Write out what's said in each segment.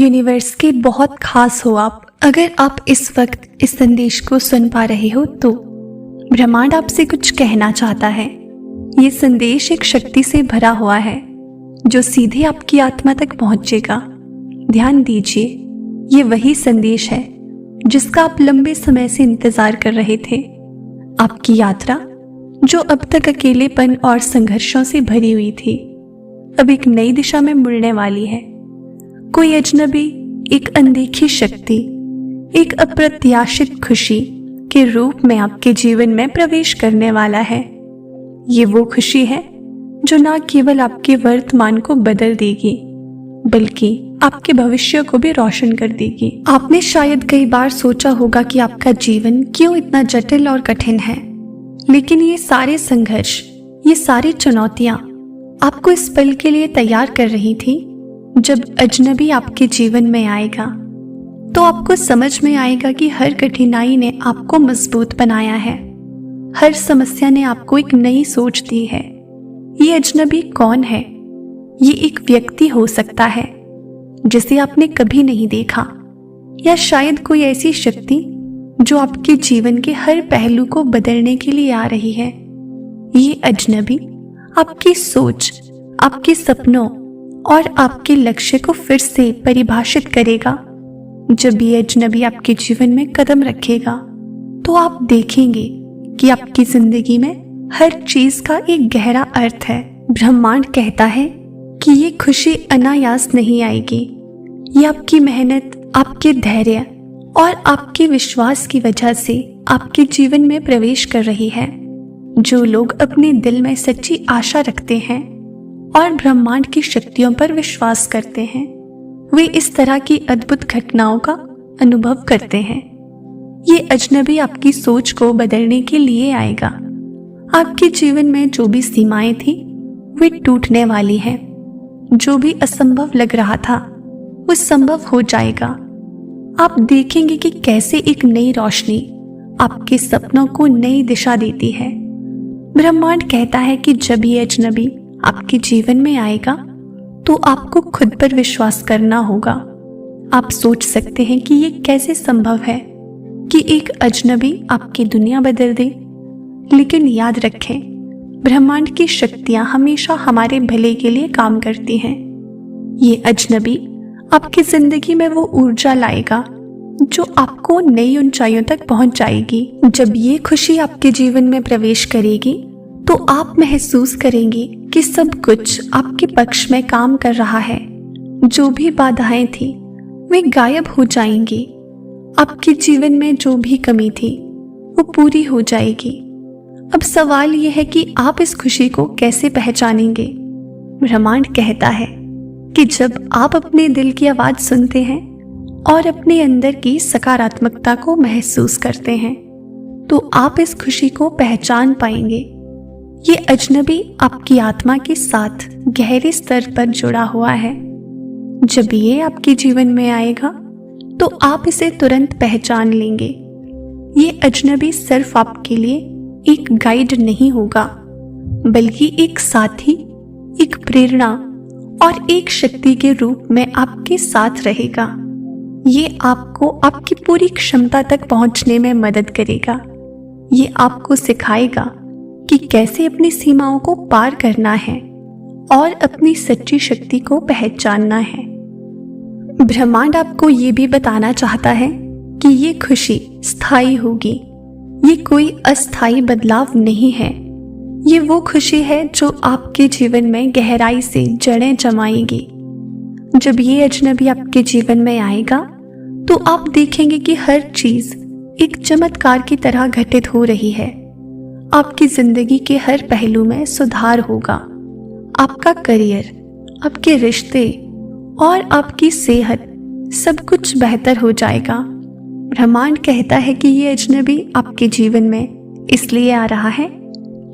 Universe के बहुत खास हो आप। अगर आप इस वक्त इस संदेश को सुन पा रहे हो तो ब्रह्मांड आपसे कुछ कहना चाहता है। ये संदेश एक शक्ति से भरा हुआ है जो सीधे आपकी आत्मा तक पहुंचेगा। ध्यान दीजिए, ये वही संदेश है जिसका आप लंबे समय से इंतजार कर रहे थे। आपकी यात्रा जो अब तक अकेलेपन और संघर्षों से भरी हुई थी, अब एक नई दिशा में मुड़ने वाली है। कोई अजनबी, एक अनदेखी शक्ति, एक अप्रत्याशित खुशी के रूप में आपके जीवन में प्रवेश करने वाला है। ये वो खुशी है जो न केवल आपके वर्तमान को बदल देगी बल्कि आपके भविष्य को भी रोशन कर देगी। आपने शायद कई बार सोचा होगा कि आपका जीवन क्यों इतना जटिल और कठिन है, लेकिन ये सारे संघर्ष, ये सारी चुनौतियां आपको इस पल के लिए तैयार कर रही थी जब अजनबी आपके जीवन में आएगा तो आपको समझ में आएगा कि हर कठिनाई ने आपको मजबूत बनाया है। हर समस्या ने आपको एक नई सोच दी है। ये अजनबी कौन है? ये एक व्यक्ति हो सकता है जिसे आपने कभी नहीं देखा, या शायद कोई ऐसी शक्ति जो आपके जीवन के हर पहलू को बदलने के लिए आ रही है। ये अजनबी आपकी सोच, आपके सपनों और आपके लक्ष्य को फिर से परिभाषित करेगा। जब ये अजनबी आपके जीवन में कदम रखेगा तो आप देखेंगे कि आपकी जिंदगी में हर चीज का एक गहरा अर्थ है। ब्रह्मांड कहता है कि ये खुशी अनायास नहीं आएगी। ये आपकी मेहनत, आपके धैर्य और आपके विश्वास की वजह से आपके जीवन में प्रवेश कर रही है। जो लोग अपने दिल में सच्ची आशा रखते हैं और ब्रह्मांड की शक्तियों पर विश्वास करते हैं, वे इस तरह की अद्भुत घटनाओं का अनुभव करते हैं। ये अजनबी आपकी सोच को बदलने के लिए आएगा। आपके जीवन में जो भी सीमाएं थी वे टूटने वाली हैं। जो भी असंभव लग रहा था वो संभव हो जाएगा। आप देखेंगे कि कैसे एक नई रोशनी आपके सपनों को नई दिशा देती है। ब्रह्मांड कहता है कि जब ये अजनबी आपके जीवन में आएगा तो आपको खुद पर विश्वास करना होगा। आप सोच सकते हैं कि ये कैसे संभव है कि एक अजनबी आपकी दुनिया बदल दे, लेकिन याद रखें, ब्रह्मांड की शक्तियां हमेशा हमारे भले के लिए काम करती हैं। ये अजनबी आपकी जिंदगी में वो ऊर्जा लाएगा जो आपको नई ऊंचाइयों तक पहुंचाएगी। जब ये खुशी आपके जीवन में प्रवेश करेगी तो आप महसूस करेंगे कि सब कुछ आपके पक्ष में काम कर रहा है। जो भी बाधाएं थी वे गायब हो जाएंगी। आपके जीवन में जो भी कमी थी वो पूरी हो जाएगी। अब सवाल यह है कि आप इस खुशी को कैसे पहचानेंगे। ब्रह्मांड कहता है कि जब आप अपने दिल की आवाज सुनते हैं और अपने अंदर की सकारात्मकता को महसूस करते हैं तो आप इस खुशी को पहचान पाएंगे। ये अजनबी आपकी आत्मा के साथ गहरे स्तर पर जुड़ा हुआ है। जब ये आपके जीवन में आएगा तो आप इसे तुरंत पहचान लेंगे। ये अजनबी सिर्फ आपके लिए एक गाइड नहीं होगा बल्कि एक साथी, एक प्रेरणा और एक शक्ति के रूप में आपके साथ रहेगा। ये आपको आपकी पूरी क्षमता तक पहुंचने में मदद करेगा। ये आपको सिखाएगा कि कैसे अपनी सीमाओं को पार करना है और अपनी सच्ची शक्ति को पहचानना है। ब्रह्मांड आपको ये भी बताना चाहता है कि ये खुशी स्थायी होगी। ये कोई अस्थायी बदलाव नहीं है। ये वो खुशी है जो आपके जीवन में गहराई से जड़ें जमाएगी। जब ये अजनबी आपके जीवन में आएगा तो आप देखेंगे कि हर चीज एक चमत्कार की तरह घटित हो रही है। आपकी जिंदगी के हर पहलू में सुधार होगा। आपका करियर, आपके रिश्ते और आपकी सेहत, सब कुछ बेहतर हो जाएगा। ब्रह्मांड कहता है कि ये अजनबी आपके जीवन में इसलिए आ रहा है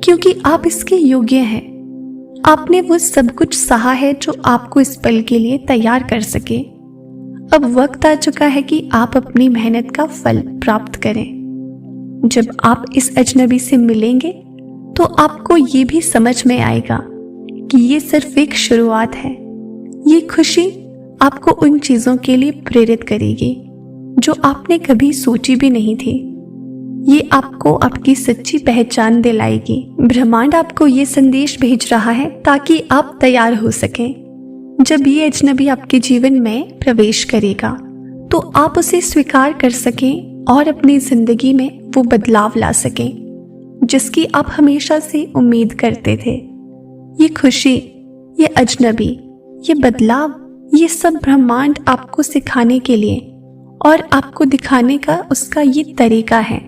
क्योंकि आप इसके योग्य हैं। आपने वो सब कुछ सहा है जो आपको इस पल के लिए तैयार कर सके। अब वक्त आ चुका है कि आप अपनी मेहनत का फल प्राप्त करें। जब आप इस अजनबी से मिलेंगे तो आपको ये भी समझ में आएगा कि ये सिर्फ एक शुरुआत है। ये खुशी आपको उन चीजों के लिए प्रेरित करेगी जो आपने कभी सोची भी नहीं थी। ये आपको आपकी सच्ची पहचान दिलाएगी। ब्रह्मांड आपको ये संदेश भेज रहा है ताकि आप तैयार हो सकें। जब ये अजनबी आपके जीवन में प्रवेश करेगा तो आप उसे स्वीकार कर सकें और अपनी जिंदगी में वो बदलाव ला सकें जिसकी आप हमेशा से उम्मीद करते थे। ये खुशी, ये अजनबी, ये बदलाव, ये सब ब्रह्मांड आपको सिखाने के लिए और आपको दिखाने का उसका ये तरीका है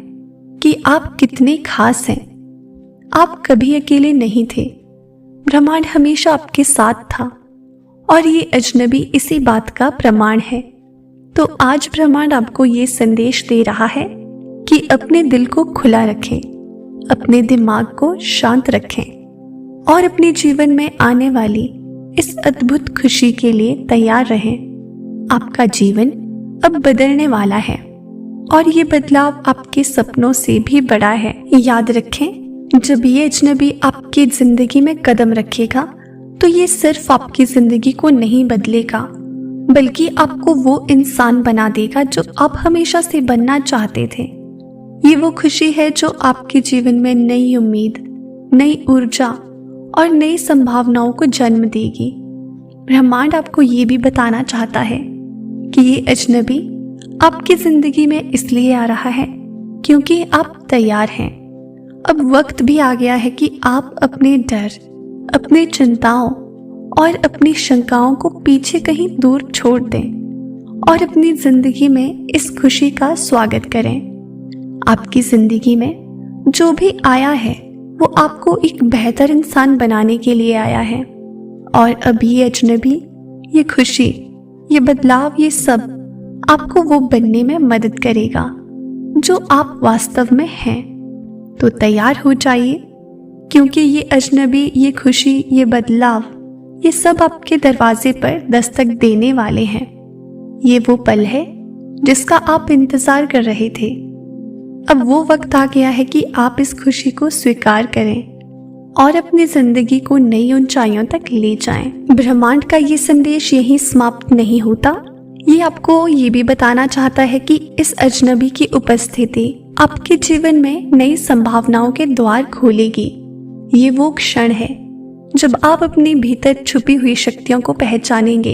कि आप कितने खास हैं। आप कभी अकेले नहीं थे, ब्रह्मांड हमेशा आपके साथ था और ये अजनबी इसी बात का प्रमाण है। तो आज ब्रह्मांड आपको ये संदेश दे रहा है कि अपने दिल को खुला रखें, अपने दिमाग को शांत रखें और अपने जीवन में आने वाली इस अद्भुत खुशी के लिए तैयार रहें। आपका जीवन अब बदलने वाला है और ये बदलाव आपके सपनों से भी बड़ा है। याद रखें, जब ये अजनबी आपकी जिंदगी में कदम रखेगा तो ये सिर्फ आपकी जिंदगी को नहीं बदलेगा बल्कि आपको वो इंसान बना देगा जो आप हमेशा से बनना चाहते थे। ये वो खुशी है जो आपके जीवन में नई उम्मीद, नई ऊर्जा और नई संभावनाओं को जन्म देगी। ब्रह्मांड आपको ये भी बताना चाहता है कि ये अजनबी आपकी जिंदगी में इसलिए आ रहा है क्योंकि आप तैयार हैं। अब वक्त भी आ गया है कि आप अपने डर, अपने चिंताओं और अपनी शंकाओं को पीछे कहीं दूर छोड़ दें और अपनी जिंदगी में इस खुशी का स्वागत करें। आपकी जिंदगी में जो भी आया है वो आपको एक बेहतर इंसान बनाने के लिए आया है और अब ये अजनबी, ये खुशी, ये बदलाव, ये सब आपको वो बनने में मदद करेगा जो आप वास्तव में हैं। तो तैयार हो जाइए क्योंकि ये अजनबी, ये खुशी, ये बदलाव, ये सब आपके दरवाजे पर दस्तक देने वाले हैं। ये वो पल है जिसका आप इंतजार कर रहे थे। अब वो वक्त आ गया है कि आप इस खुशी को स्वीकार करें और अपनी जिंदगी को नई ऊंचाइयों तक ले जाएं। ब्रह्मांड का ये संदेश यहीं समाप्त नहीं होता। ये आपको ये भी बताना चाहता है कि इस अजनबी की उपस्थिति आपके जीवन में नई संभावनाओं के द्वार खोलेगी। ये वो क्षण है जब आप अपने भीतर छुपी हुई शक्तियों को पहचानेंगे।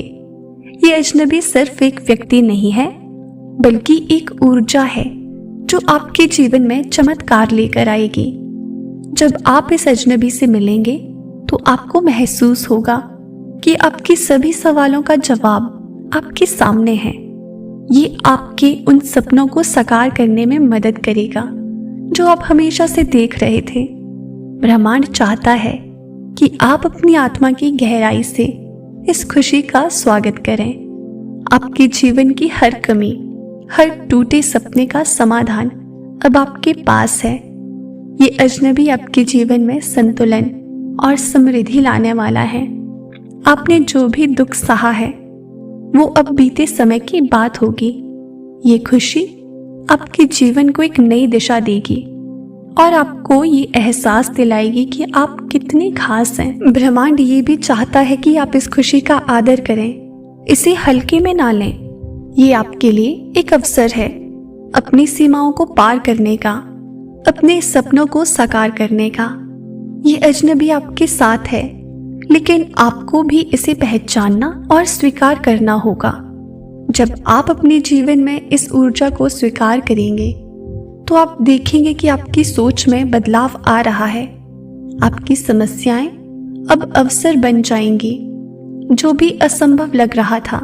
ये अजनबी सिर्फ एक व्यक्ति नहीं है बल्कि एक ऊर्जा है जो आपके जीवन में चमत्कार लेकर आएगी। जब आप इस अजनबी से मिलेंगे तो आपको महसूस होगा कि आपके सभी सवालों का जवाब आपके सामने है। ये आपके उन सपनों को साकार करने में मदद करेगा जो आप हमेशा से देख रहे थे। ब्रह्मांड चाहता है कि आप अपनी आत्मा की गहराई से इस खुशी का स्वागत करें। आपके जीवन की हर कमी, हर टूटे सपने का समाधान अब आपके पास है। ये अजनबी आपके जीवन में संतुलन और समृद्धि लाने वाला है। आपने जो भी दुख सहा है वो अब बीते समय की बात होगी। ये खुशी आपके जीवन को एक नई दिशा देगी और आपको ये एहसास दिलाएगी कि आप कितने खास हैं। ब्रह्मांड ये भी चाहता है कि आप इस खुशी का आदर करें, इसे हल्के में ना लें। ये आपके लिए एक अवसर है अपनी सीमाओं को पार करने का, अपने सपनों को साकार करने का। ये अजनबी आपके साथ है लेकिन आपको भी इसे पहचानना और स्वीकार करना होगा। जब आप अपने जीवन में इस ऊर्जा को स्वीकार करेंगे तो आप देखेंगे कि आपकी सोच में बदलाव आ रहा है। आपकी समस्याएं अब अवसर बन जाएंगी। जो भी असंभव लग रहा था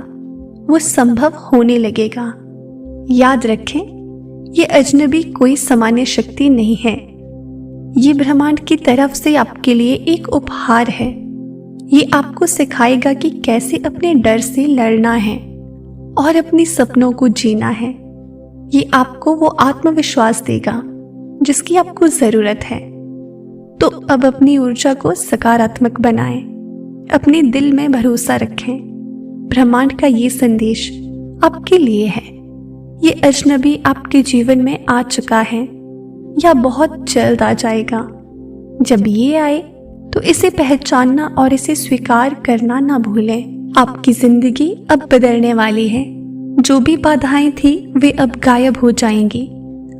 वो संभव होने लगेगा। याद रखें, ये अजनबी कोई सामान्य शक्ति नहीं है। ये ब्रह्मांड की तरफ से आपके लिए एक उपहार है। ये आपको सिखाएगा कि कैसे अपने डर से लड़ना है और अपने सपनों को जीना है। ये आपको वो आत्मविश्वास देगा जिसकी आपको जरूरत है। तो अब अपनी ऊर्जा को सकारात्मक बनाएं, अपने दिल में भरोसा रखें। ब्रह्मांड का ये संदेश आपके लिए है। ये अजनबी आपके जीवन में आ चुका है या बहुत जल्द आ जाएगा। जब ये आए तो इसे पहचानना और इसे स्वीकार करना ना भूलें। आपकी जिंदगी अब बदलने वाली है। जो भी बाधाएं थी वे अब गायब हो जाएंगी।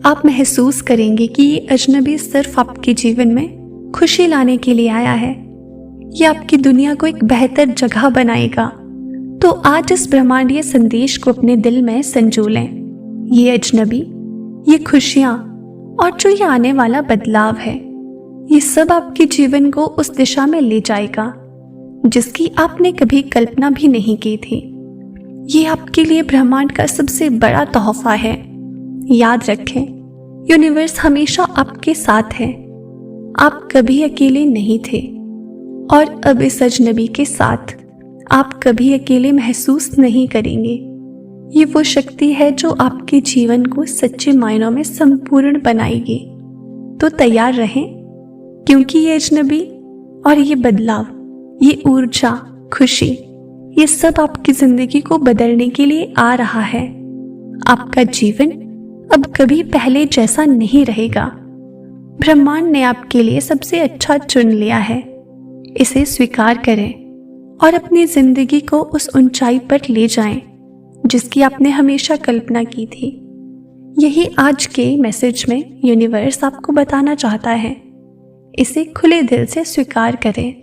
आप महसूस करेंगे कि ये अजनबी सिर्फ आपके जीवन में खुशी लाने के लिए आया है। ये आपकी दुनिया को एक बेहतर जगह बनाएगा। तो आज इस ब्रह्मांडीय संदेश को अपने दिल में संजो लें। ये अजनबी, ये खुशियां और जो ये आने वाला बदलाव है, ये सब आपके जीवन को उस दिशा में ले जाएगा जिसकी आपने कभी कल्पना भी नहीं की थी। ये आपके लिए ब्रह्मांड का सबसे बड़ा तोहफा है। याद रखें, यूनिवर्स हमेशा आपके साथ है। आप कभी अकेले नहीं थे और अब इस अजनबी के साथ आप कभी अकेले महसूस नहीं करेंगे। ये वो शक्ति है जो आपके जीवन को सच्चे मायनों में संपूर्ण बनाएगी। तो तैयार रहें, क्योंकि ये अजनबी और ये बदलाव, ये ऊर्जा, खुशी, ये सब आपकी जिंदगी को बदलने के लिए आ रहा है। आपका जीवन अब कभी पहले जैसा नहीं रहेगा। ब्रह्मांड ने आपके लिए सबसे अच्छा चुन लिया है। इसे स्वीकार करें और अपनी जिंदगी को उस ऊंचाई पर ले जाएं जिसकी आपने हमेशा कल्पना की थी। यही आज के मैसेज में यूनिवर्स आपको बताना चाहता है। इसे खुले दिल से स्वीकार करें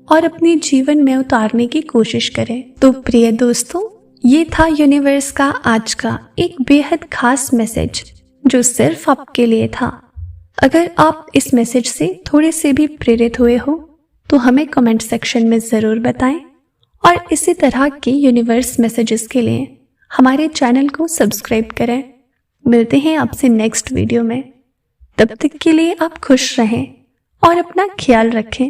और अपने जीवन में उतारने की कोशिश करें। तो प्रिय दोस्तों, ये था यूनिवर्स का आज का एक बेहद खास मैसेज जो सिर्फ आपके लिए था। अगर आप इस मैसेज से थोड़े से भी प्रेरित हुए हो तो हमें कमेंट सेक्शन में ज़रूर बताएं और इसी तरह के यूनिवर्स मैसेजेस के लिए हमारे चैनल को सब्सक्राइब करें। मिलते हैं आपसे नेक्स्ट वीडियो में। तब तक के लिए आप खुश रहें और अपना ख्याल रखें।